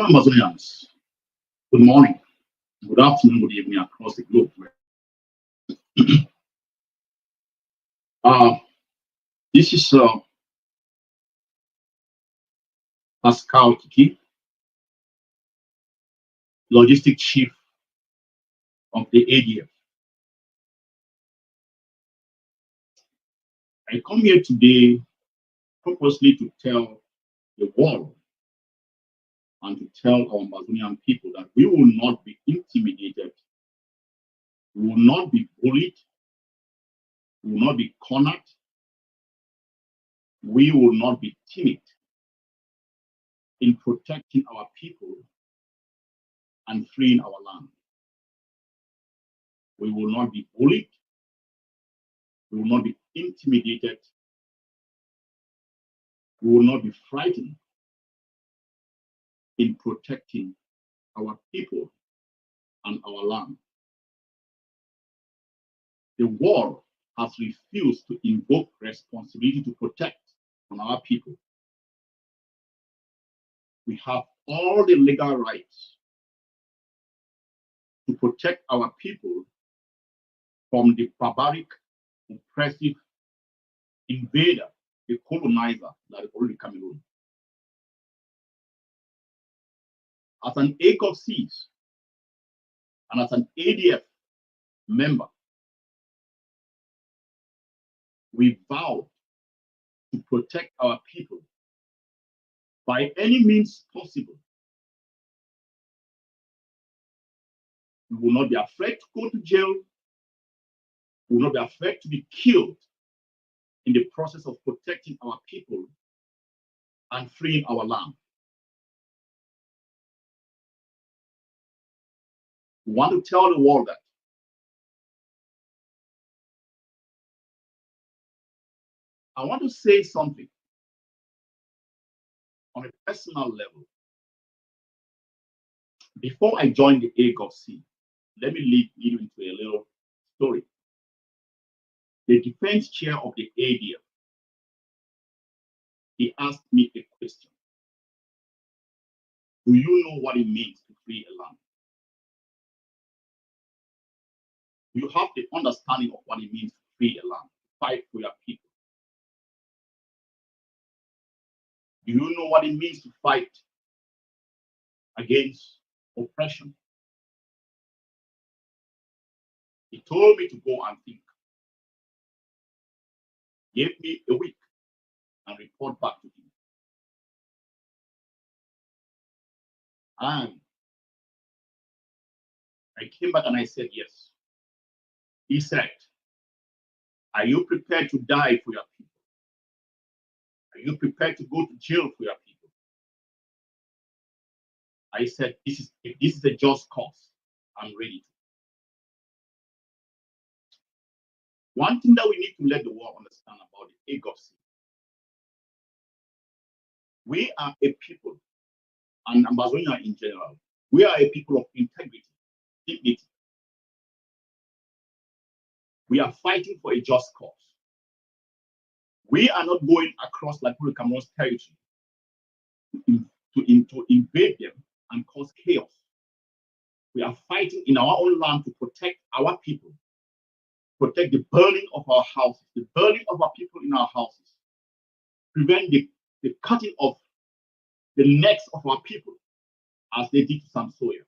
Fellow Ambazonians, good morning, good afternoon, good evening across the globe. Uh, this is Pascal Kiki, Logistic Chief of the ADF. I come here today purposely to tell the world and to tell our Ambazonian people that we will not be intimidated, we will not be bullied, we will not be cornered, we will not be timid in protecting our people and freeing our land. We will not be bullied, we will not be intimidated, we will not be frightened in protecting our people and our land. The world has refused to invoke responsibility to protect on our people. We have all the legal rights to protect our people from the barbaric, oppressive invader, the colonizer that is already Cameroon. As an ACOC and as an ADF member, we vowed to protect our people by any means possible. We will not be afraid to go to jail. We will not be afraid to be killed in the process of protecting our people and freeing our land. We want to tell the world that I want to say something on a personal level. Before I joined the AGOC, let me lead you into a little story. The defense chair of the ADF, he asked me a question. Do you know what it means to free a land? You have the understanding of what it means to free a land, fight for your people. Do you know what it means to fight against oppression? He told me to go and think. Gave me a week and report back to him. And I came back and I said, yes. He said, are you prepared to die for your people? Are you prepared to go to jail for your people? I said, if this is a just cause, I'm ready. One thing that we need to let the world understand about the AGOC, we are a people, and Ambazonia in general, we are a people of integrity, dignity. We are fighting for a just cause. We are not going across like Cameroon's territory to invade them and cause chaos. We are fighting in our own land to protect our people, protect the burning of our houses, the burning of our people in our houses, prevent the cutting of the necks of our people as they did to some Sawyer.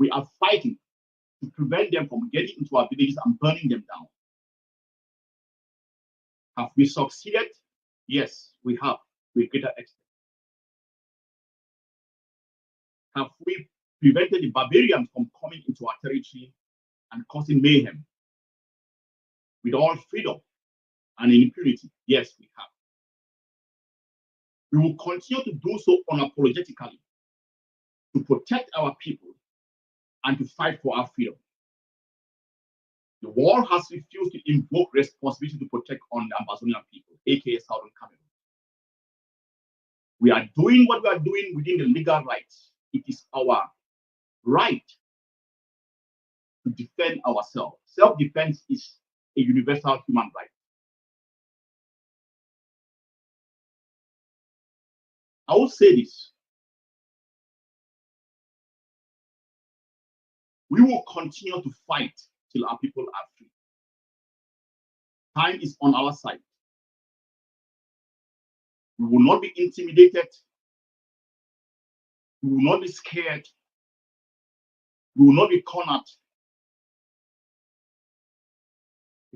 We are fighting to prevent them from getting into our villages and burning them down. Have we succeeded? Yes, we have, to a greater extent. Have we prevented the barbarians from coming into our territory and causing mayhem with all freedom and impunity? Yes, we have. We will continue to do so unapologetically to protect our people and to fight for our freedom. The world has refused to invoke responsibility to protect on the Ambazonian people, aka Southern Cameroon. We are doing what we are doing within the legal rights. It is our right to defend ourselves. Self-defense is a universal human right. I will say this. We will continue to fight till our people are free. Time is on our side. We will not be intimidated. We will not be scared. We will not be cornered.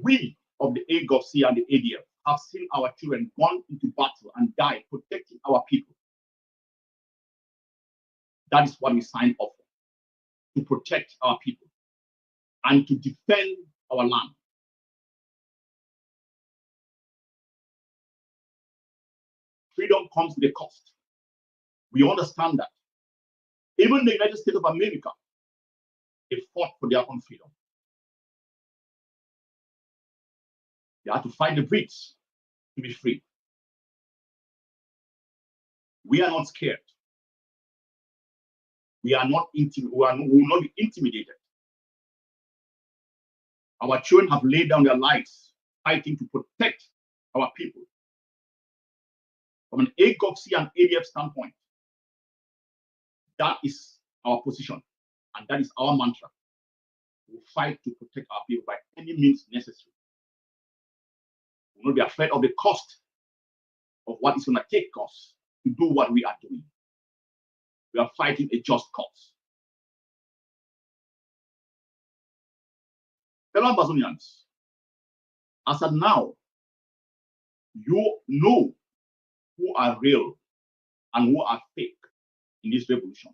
We of the AGOC and the ADF have seen our children gone into battle and died protecting our people. That is what we signed up for, to protect our people and to defend our land. Freedom comes with a cost. We understand that. Even the United States of America, they fought for their own freedom. They had to fight the Brits to be free. We are not scared. We will not be intimidated. Our children have laid down their lives fighting to protect our people. From an AGOC and ADF standpoint, that is our position, and that is our mantra. We will fight to protect our people by any means necessary. We will not be afraid of the cost of what it's going to take us to do what we are doing. We are fighting a just cause. Fellow Ambazonians, as of now, you know who are real and who are fake in this revolution.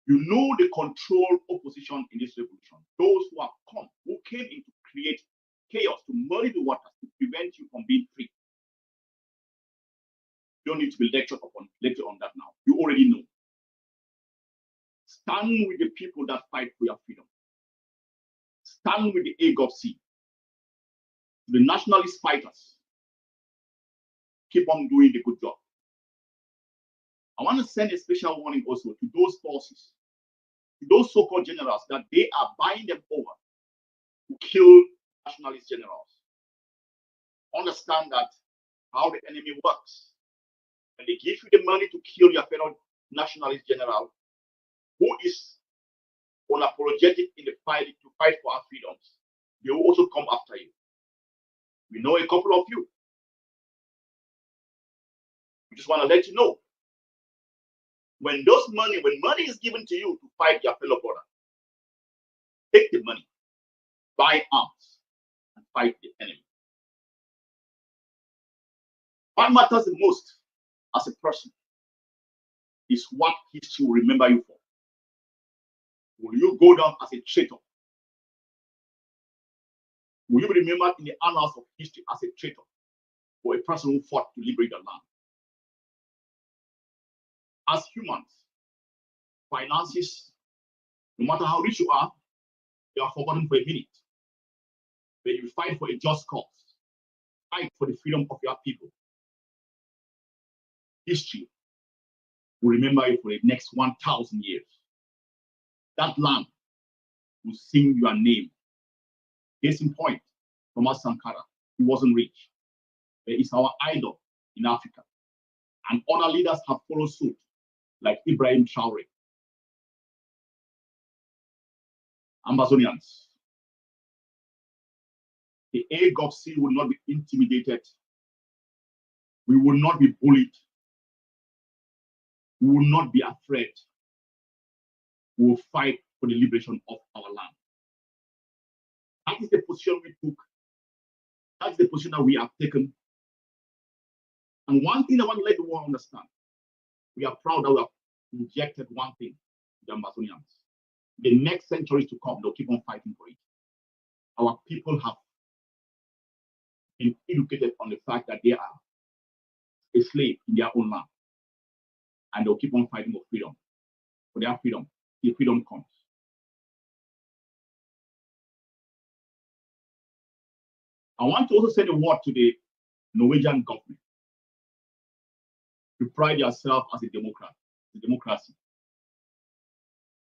You know the controlled opposition in this revolution. Those who have come, who came in to create chaos, to muddy the waters, to prevent you from being free. You don't need to be lectured on that now. You already know. Stand with the people that fight for your freedom. Stand with the AGOC, the nationalist fighters. Keep on doing the good job. I want to send a special warning also to those forces, to those so-called generals, that they are buying them over to kill nationalist generals. Understand that how the enemy works. When they give you the money to kill your fellow nationalist general, who is unapologetic in the fight to fight for our freedoms, they will also come after you. We know a couple of you. We just want to let you know. When money is given to you to fight your fellow brother, take the money, buy arms, and fight the enemy. What matters the most as a person is what history will remember you for. Will you go down as a traitor? Will you be remembered in the annals of history as a traitor or a person who fought to liberate the land? As humans, finances, no matter how rich you are, they are forgotten for a minute. When you fight for a just cause, fight for the freedom of your people, history will remember you for the next 1,000 years. That land will sing your name. Case in point, Thomas Sankara, he wasn't rich. But he's our idol in Africa. And other leaders have followed suit, like Ibrahim Traore. Ambazonians, the AGOC will not be intimidated. We will not be bullied. We will not be afraid. We will fight for the liberation of our land. That is the position we took. That's the position that we have taken. And one thing I want to let the world understand, we are proud that we have injected one thing, the Ambazonians. The next centuries to come, they'll keep on fighting for it. Our people have been educated on the fact that they are a slave in their own land. And they'll keep on fighting for freedom, for their freedom, till freedom comes. I want to also send a word to the Norwegian government. You pride yourself as a democracy.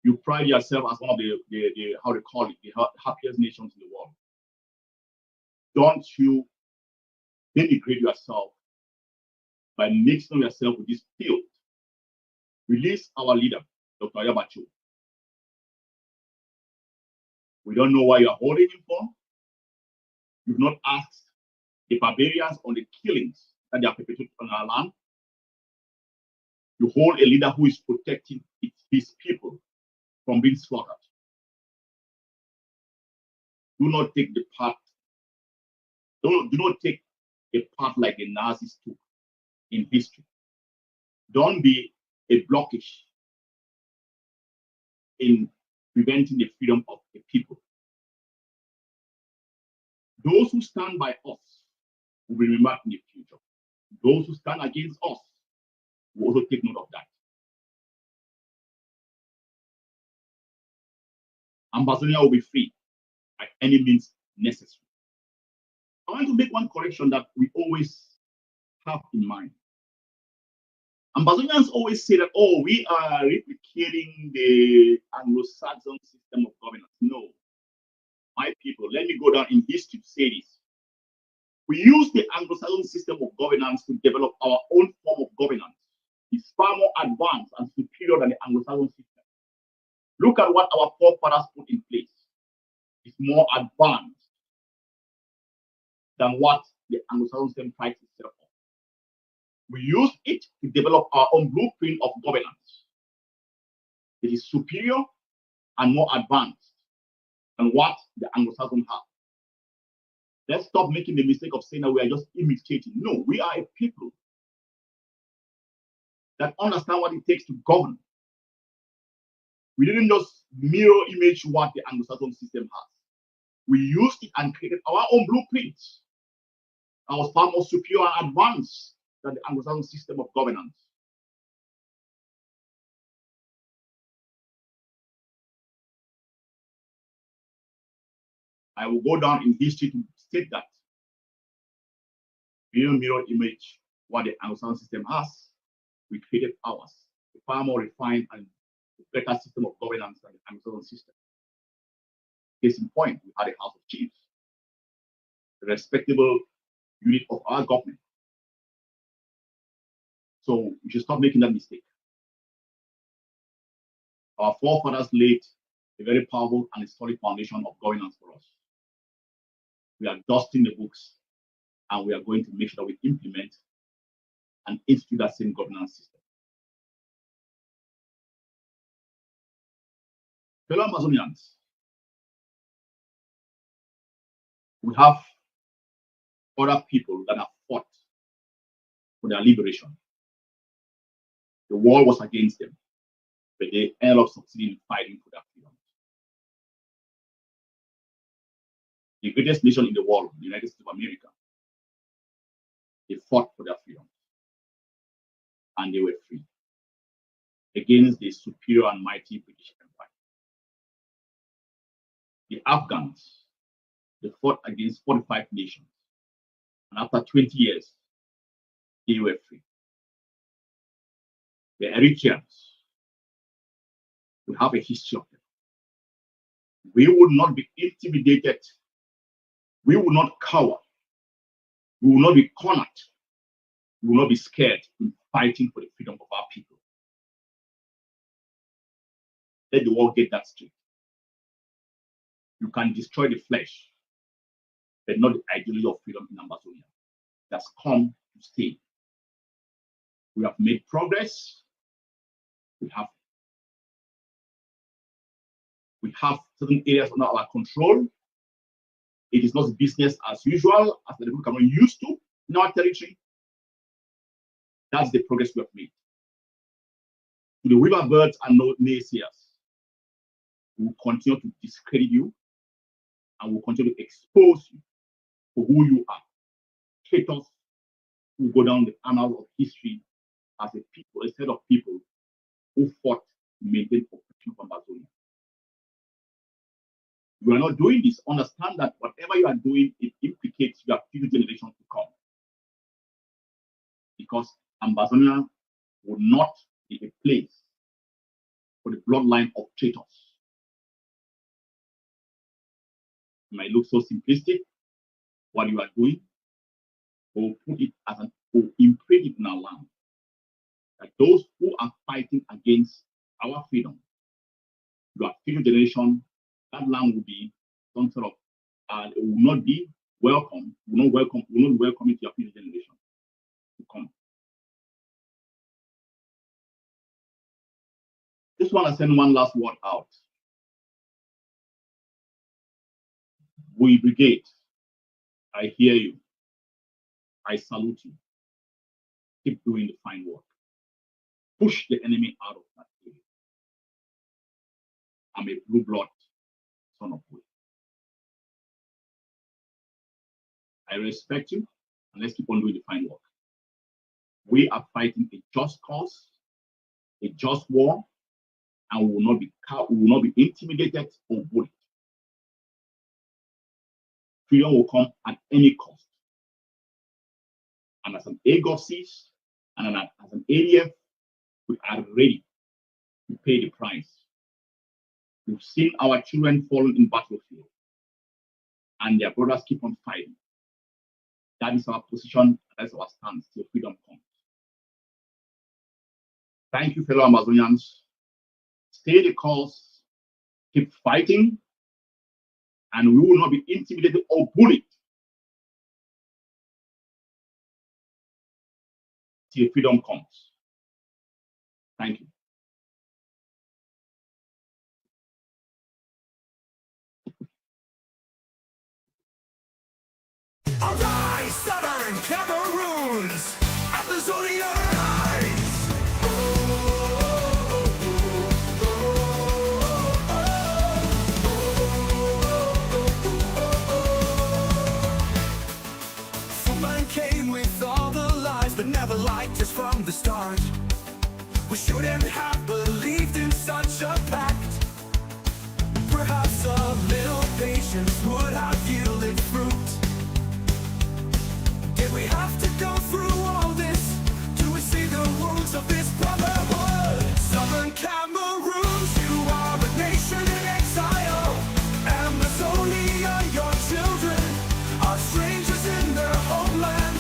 You pride yourself as one of the how they call it, the happiest nations in the world. Don't you denigrate yourself by mixing yourself with this field. Release our leader, Dr. Ayabacho. We don't know why you are holding him for. You've not asked the barbarians on the killings that they are perpetrating on our land. You hold a leader who is protecting his people from being slaughtered. Do not take the part. Do not take a part like the Nazis took in history. Don't be a blockage in preventing the freedom of the people. Those who stand by us will be remembered in the future. Those who stand against us will also take note of that. Ambazonia will be free by any means necessary. I want to make one correction that we always have in mind. Ambazonians always say that, oh, we are replicating the Anglo-Saxon system of governance. No, my people, let me go down in history to say this. We use the Anglo-Saxon system of governance to develop our own form of governance. It's far more advanced and superior than the Anglo-Saxon system. Look at what our forefathers put in place. It's more advanced than what the Anglo-Saxon system tried to set up. We use it to develop our own blueprint of governance. It is superior and more advanced than what the Anglo-Saxon have. Let's stop making the mistake of saying that we are just imitating. No, we are a people that understand what it takes to govern. We didn't just mirror image what the Anglo-Saxon system has. We used it and created our own blueprints. I was far more superior and advanced than the Anglo-Saxon system of governance. I will go down in history to state that. We don't mirror image what the Anglo-Saxon system has. We created ours, a far more refined and better system of governance than the Anglo-Saxon system. Case in point, we had a House of Chiefs, a respectable unit of our government. So we should stop making that mistake. Our forefathers laid a very powerful and a solid foundation of governance for us. We are dusting the books and we are going to make sure that we implement and institute that same governance system. Fellow Amazonians, we have other people that have fought for their liberation. The war was against them, but they ended up succeeding in fighting for their freedom. The greatest nation in the world, the United States of America, they fought for their freedom and they were free against the superior and mighty British Empire. The Afghans, they fought against 45 nations, and after 20 years, they were free. The Eritreans, we have a history of them. We would not be intimidated. We will not cower. We will not be cornered. We will not be scared in fighting for the freedom of our people. Let the world get that straight. You can destroy the flesh, but not the ideology of freedom in Ambazonia. That's come to stay. We have made progress. We have certain areas under our control. It is not business as usual, as the people Cameroon used to in our territory. That's the progress we have made. To the river birds and naysayers, we will continue to discredit you and will continue to expose you for who you are. Traitors who go down the annals of history as a people, a set of people who fought to maintain protection from Amazonia. You are not doing this. Understand that whatever you are doing, it implicates your future generations to come. Because Ambazonia would not be a place for the bloodline of traitors. It might look so simplistic, what you are doing, or put it as an, or imprint it in our land. That those who are fighting against our freedom, your future generation that land will be some sort of, it will not be welcome, will not welcome into your future generation to come. Just want to send one last word out. We brigade, I hear you. I salute you. Keep doing the fine work. Push the enemy out of that area. I'm a blue blood son of Wayne. I respect you, and let's keep on doing the fine work. We are fighting a just cause, a just war, and we will not be intimidated or bullied. Freedom will come at any cost. And as an AGOCs and as an ADF, we are ready to pay the price. We've seen our children fallen in battlefield, and their brothers keep on fighting. That is our position, that's our stance till freedom comes. Thank you, fellow Amazonians. Stay the course, keep fighting, and we will not be intimidated or bullied till freedom comes. Thank you. Arise, Southern Cameroons! Ambazonian rise! Someone came with all the lies, but never liked us from the start. We shouldn't have believed in such a pact. Perhaps a little patience would have yielded fruit. Did we have to go through all this to see the wounds of this brotherhood? Southern Cameroons, you are a nation in exile. Amazonia, your children are strangers in their homeland.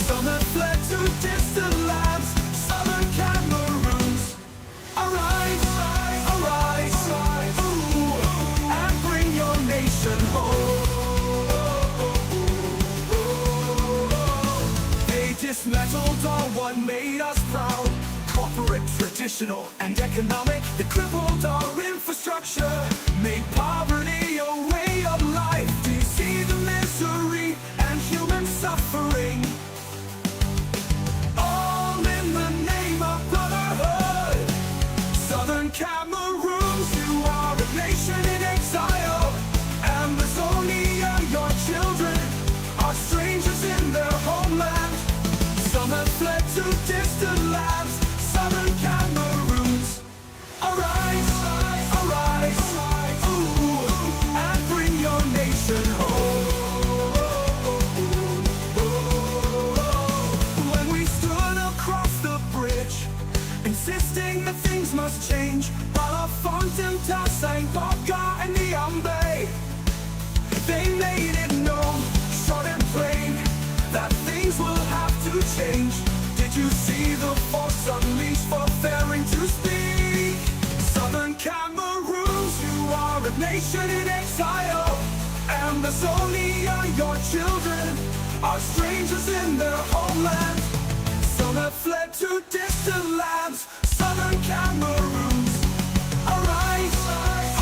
Some have fled to distant lands. Southern Cameroons, arise, arise, ooh, and bring your nation home. Dismantled all what made us proud. Corporate, traditional, and economic. They crippled our infrastructure, made poverty a way of life. Do you see the misery and human suffering? All in the name of brotherhood. Southern Cameroons, you are a nation in exile. Amazonia, your children are strangers in their homeland. Some have fled to distant lands. Southern Cameroons, arise, arise, ooh, and bring your nation home. When we stood across the bridge, insisting that things must change, Balafonte, Saint Boga, and Niambe, they made it known, short and plain, that things will have to change. Did you see the force unleashed for daring to speak? Southern Cameroons, you are a nation in exile. Amazonia, your children are strangers in their homeland. Some have fled to distant lands. Southern Cameroons, arise,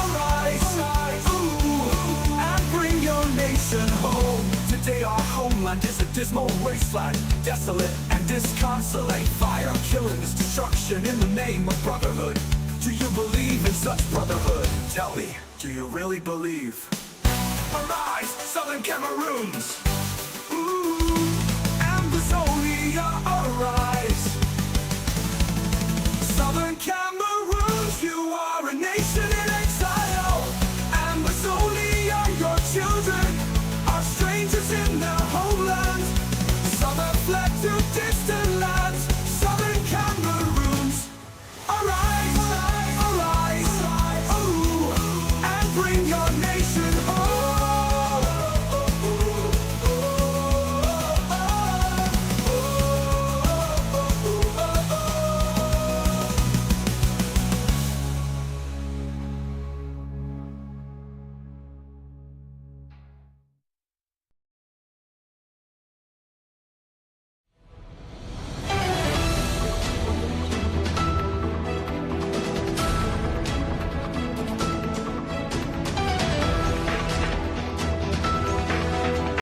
arise, ooh, and bring your nation home. Today our homeland is a dismal wasteland, desolate and disconsolate. Fire, killings, destruction in the name of brotherhood. Do you believe in such brotherhood? Tell me, do you really believe? Arise, Southern Cameroons!